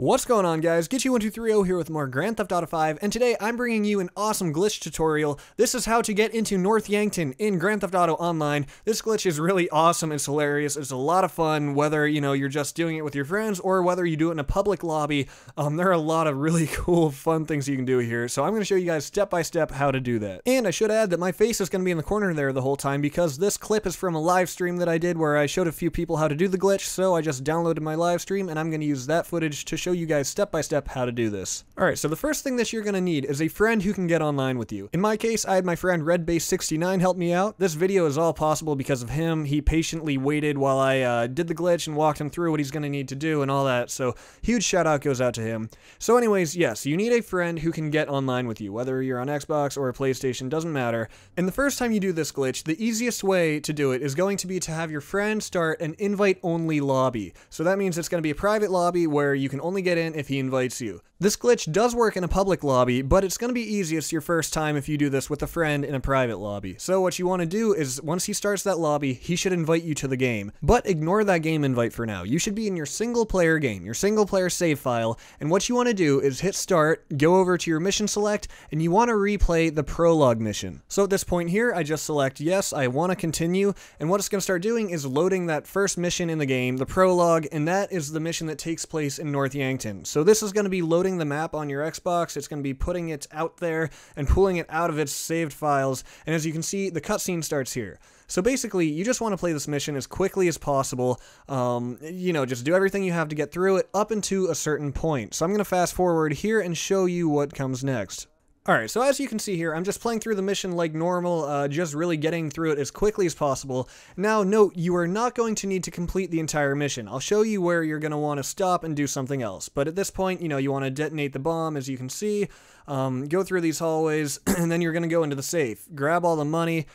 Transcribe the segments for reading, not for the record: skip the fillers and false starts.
What's going on, guys? Get1230 here with more Grand Theft Auto 5, and today I'm bringing you an awesome glitch tutorial. This is how to get into North Yankton in Grand Theft Auto Online. This glitch is really awesome. It's hilarious. It's a lot of fun, whether, you're just doing it with your friends or whether you do it in a public lobby. There are a lot of really cool, fun things you can do here, so I'm going to show you guys step by step how to do that. And I should add that my face is going to be in the corner there the whole time because this clip is from a live stream that I did where I showed a few people how to do the glitch, so I just downloaded my live stream and I'm going to use that footage to show you guys step by step how to do this. Alright, so the first thing that you're going to need is a friend who can get online with you. In my case, I had my friend RedBase69 help me out. This video is all possible because of him. He patiently waited while I did the glitch and walked him through what he's going to need to do and all that, so huge shout out goes out to him. So anyways, yes, you need a friend who can get online with you, whether you're on Xbox or a PlayStation, doesn't matter. And the first time you do this glitch, the easiest way to do it is going to be to have your friend start an invite-only lobby. So that means it's going to be a private lobby where you can only get in if he invites you. This glitch does work in a public lobby, but it's going to be easiest your first time if you do this with a friend in a private lobby. So what you want to do is, once he starts that lobby, he should invite you to the game. But ignore that game invite for now. You should be in your single player game, your single player save file, and what you want to do is hit start, go over to your mission select, and you want to replay the prologue mission. So at this point here, I just select yes, I want to continue, and what it's going to start doing is loading that first mission in the game, the prologue, and that is the mission that takes place in North Yankton. So this is going to be loading the map on your Xbox. It's going to be putting it out there and pulling it out of its saved files, and as you can see, the cutscene starts here. So basically, you just want to play this mission as quickly as possible, just do everything you have to get through it up into a certain point. So I'm going to fast forward here and show you what comes next. Alright, so as you can see here, I'm just playing through the mission like normal, just really getting through it as quickly as possible. Now, note, you are not going to need to complete the entire mission. I'll show you where you're going to want to stop and do something else. But at this point, you want to detonate the bomb, as you can see, go through these hallways, and then you're going to go into the safe. Grab all the money.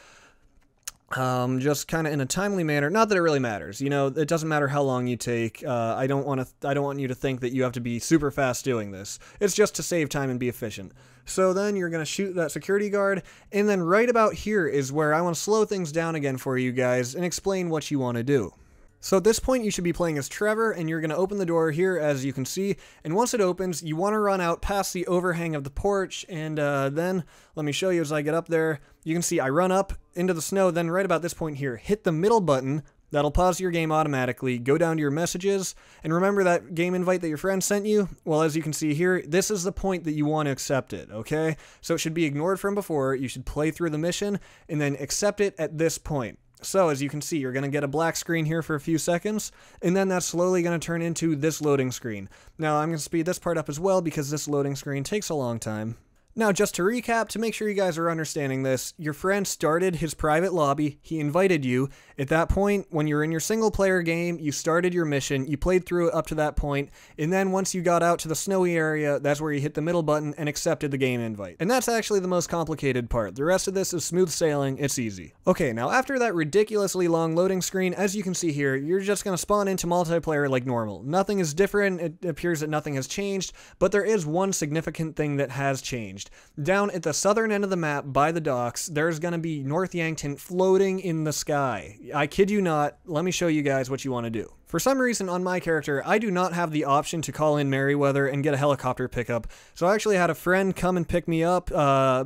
Just kind of in a timely manner. Not that it really matters. It doesn't matter how long you take. I don't want you to think that you have to be super fast doing this. It's just to save time and be efficient. So then you're going to shoot that security guard, and then right about here is where I want to slow things down again for you guys and explain what you want to do. So at this point, you should be playing as Trevor, and you're going to open the door here, as you can see, and once it opens, you want to run out past the overhang of the porch, and then, let me show you as I get up there. You can see I run up into the snow, then right about this point here, hit the middle button. That'll pause your game automatically, go down to your messages, and remember that game invite that your friend sent you? Well, as you can see here, this is the point that you want to accept it, okay? So it should be ignored from before, you should play through the mission, and then accept it at this point. So, as you can see, you're going to get a black screen here for a few seconds, and then that's slowly going to turn into this loading screen. Now, I'm going to speed this part up as well because this loading screen takes a long time. Now, just to recap, to make sure you guys are understanding this, your friend started his private lobby, he invited you. At that point, when you're in your single-player game, you started your mission, you played through it up to that point, and then once you got out to the snowy area, that's where you hit the middle button and accepted the game invite. And that's actually the most complicated part. The rest of this is smooth sailing, it's easy. Okay, now after that ridiculously long loading screen, as you can see here, you're just going to spawn into multiplayer like normal. Nothing is different, it appears that nothing has changed, but there is one significant thing that has changed. Down at the southern end of the map by the docks, there's going to be North Yankton floating in the sky. I kid you not, let me show you guys what you want to do. For some reason on my character, I do not have the option to call in Merryweather and get a helicopter pickup, so I actually had a friend come and pick me up.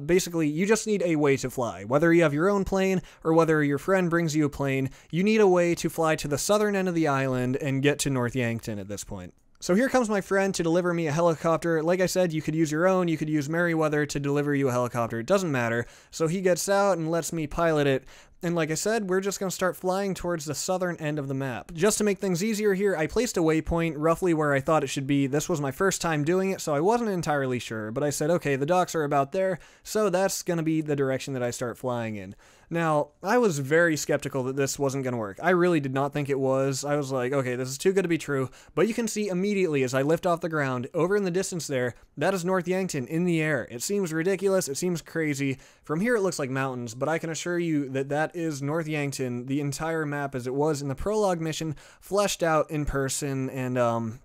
Basically, you just need a way to fly. Whether you have your own plane or whether your friend brings you a plane, you need a way to fly to the southern end of the island and get to North Yankton at this point. So here comes my friend to deliver me a helicopter. Like I said, you could use your own, you could use Merryweather to deliver you a helicopter. It doesn't matter. So he gets out and lets me pilot it. And like I said, we're just going to start flying towards the southern end of the map. Just to make things easier here, I placed a waypoint roughly where I thought it should be. This was my first time doing it, so I wasn't entirely sure. But I said, okay, the docks are about there, so that's going to be the direction that I start flying in. Now, I was very skeptical that this wasn't going to work. I really did not think it was. I was like, okay, this is too good to be true. But you can see immediately as I lift off the ground, over in the distance there, that is North Yankton in the air. It seems ridiculous. It seems crazy. From here, it looks like mountains, but I can assure you that that is North Yankton, the entire map as it was in the prologue mission, fleshed out in person, and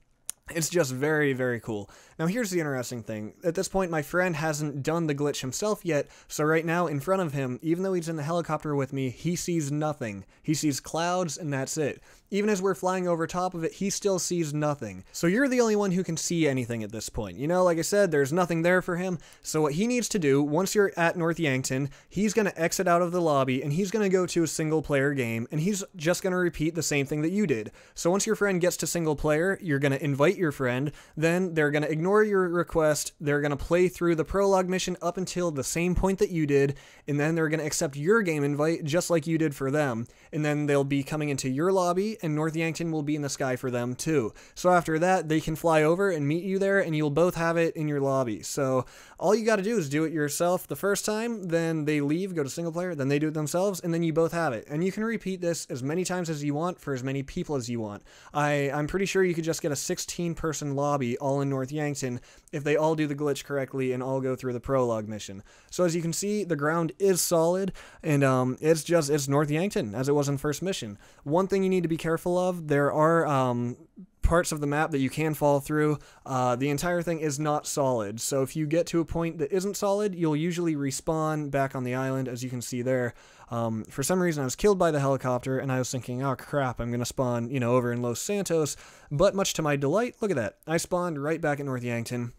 It's just very, very cool. Now here's the interesting thing. At this point, my friend hasn't done the glitch himself yet, so right now in front of him, even though he's in the helicopter with me, he sees nothing. He sees clouds and that's it. Even as we're flying over top of it, he still sees nothing. So you're the only one who can see anything at this point. You know, like I said, there's nothing there for him. So what he needs to do, once you're at North Yankton, he's going to exit out of the lobby and he's going to go to a single player game and he's just going to repeat the same thing that you did. So once your friend gets to single player, you're going to invite your friend, then they're going to ignore your request, they're going to play through the prologue mission up until the same point that you did, and then they're going to accept your game invite just like you did for them, and then they'll be coming into your lobby, and North Yankton will be in the sky for them too. So after that, they can fly over and meet you there, and you'll both have it in your lobby. So all you got to do is do it yourself the first time, then they leave, go to single player, then they do it themselves, and then you both have it. And you can repeat this as many times as you want for as many people as you want. I'm pretty sure you could just get a 16-person lobby all in North Yankton if they all do the glitch correctly and all go through the prologue mission. So as you can see, the ground is solid, and it's North Yankton as it was in first mission. One thing you need to be careful of, there are parts of the map that you can fall through. The entire thing is not solid, so if you get to a point that isn't solid, you'll usually respawn back on the island, as you can see there. For some reason, I was killed by the helicopter, and I was thinking, oh crap, I'm gonna spawn, you know, over in Los Santos, but much to my delight, look at that. I spawned right back at North Yankton.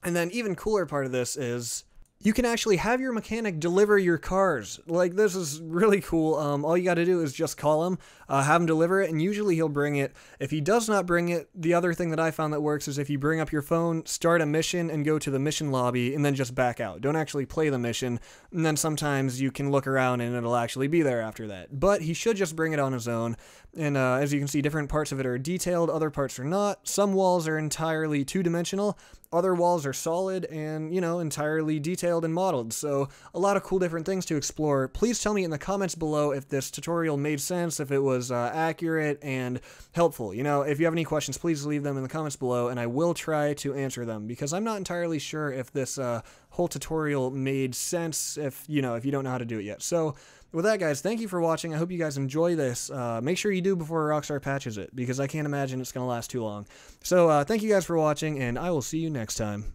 And then even cooler part of this is you can actually have your mechanic deliver your cars. Like, this is really cool. All you got to do is just call him, have him deliver it, and usually he'll bring it. If he does not bring it, the other thing that I found that works is if you bring up your phone, start a mission, and go to the mission lobby, and then just back out. Don't actually play the mission, and then sometimes you can look around and it'll actually be there after that. But he should just bring it on his own, and as you can see, different parts of it are detailed, other parts are not. Some walls are entirely two-dimensional, other walls are solid and, you know, entirely detailed and modeled, so a lot of cool different things to explore. Please tell me in the comments below if this tutorial made sense, if it was accurate and helpful. You know, if you have any questions, please leave them in the comments below, and I will try to answer them, because I'm not entirely sure if this whole tutorial made sense if you don't know how to do it yet. So with that, guys, thank you for watching. I hope you guys enjoy this. Make sure you do before Rockstar patches it, because I can't imagine it's going to last too long. So thank you guys for watching, and I will see you next time.